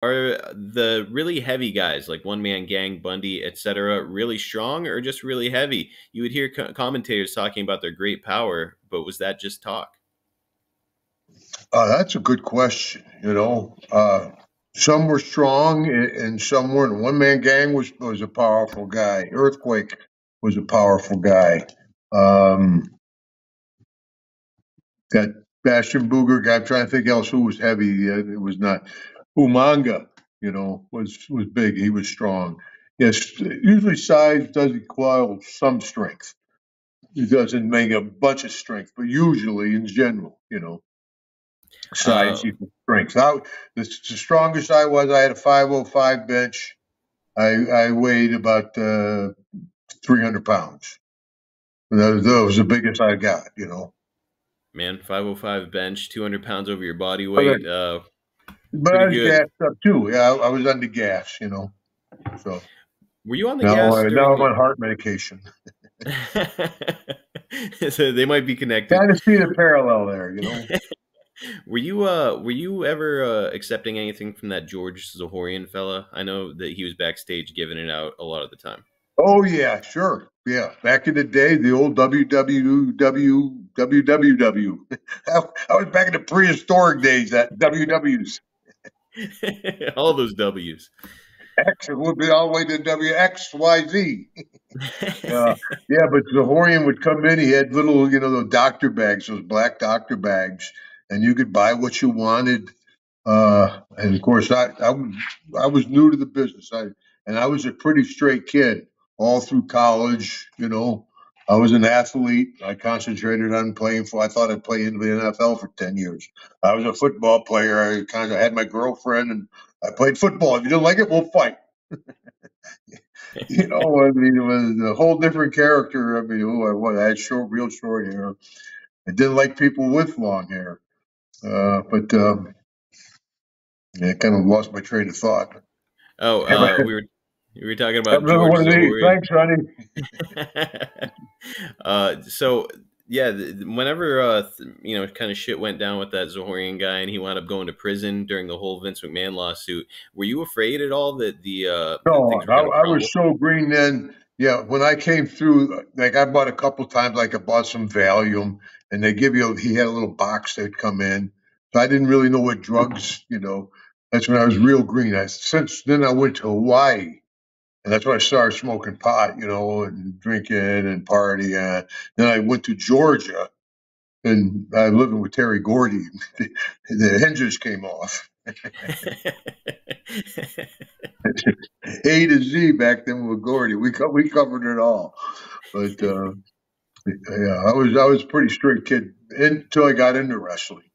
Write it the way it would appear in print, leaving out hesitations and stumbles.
Are the really heavy guys like One Man Gang, Bundy, etc., really strong or just really heavy? You would hear commentators talking about their great power, but was that just talk? That's a good question. Some were strong and some weren't. One Man Gang was a powerful guy. Earthquake was a powerful guy. Um, got Bastion Booger. I'm trying to think else who was heavy. It was not Umanga. Was big. He was strong. Yes, usually size does equal some strength. It doesn't make a bunch of strength, but usually in general, size Uh, equals strength. The strongest I had a 505 bench. I weighed about 300 pounds. That was the biggest I got. Man, 505 bench, 200 pounds over your body But I, weight. but I Pretty was good. gassed up too. Yeah, I was under gas. So Were you on the now, gas now during I'm on heart medication. so they might be connected. Kind of see the parallel there. Were you ever accepting anything from that George Zahorian fella? I know that he was backstage giving it out a lot of the time. Oh yeah, sure. Yeah, back in the day, the old WWW. I was back in the prehistoric days. That WWs. All those W's. X, it would be all the way to WXYZ. Uh, yeah, but Zahorian would come in. He had little, those doctor bags, those black doctor bags, and you could buy what you wanted. And of course, I was new to the business. I was a pretty straight kid all through college. I was an athlete. I concentrated on playing for. I thought I'd play in the NFL for 10 years. I was a football player. I kind of had my girlfriend, and I played football. If you didn't like it, we'll fight. I mean, it was a whole different character. I mean, who I was. I had real short hair. I didn't like people with long hair. But yeah, I kind of lost my train of thought. Oh, Have we were talking about another George one of these. Zahorian. Thanks, honey. So yeah, whenever kind of shit went down with that Zahorian guy, and he wound up going to prison during the whole Vince McMahon lawsuit, were you afraid at all that that No, things were I, going to I crumble? was so green then. Yeah, when I came through, like I bought a couple times, like I bought some Valium, and they give you. He had a little box that'd come in, so I didn't really know what drugs. That's when I was real green. Since then I went to Hawaii, and that's when I started smoking pot, and drinking and partying. Then I went to Georgia, and I living with Terry Gordy. The hinges came off. A to Z back then with Gordy. We covered it all. But yeah, I was a pretty straight kid until I got into wrestling.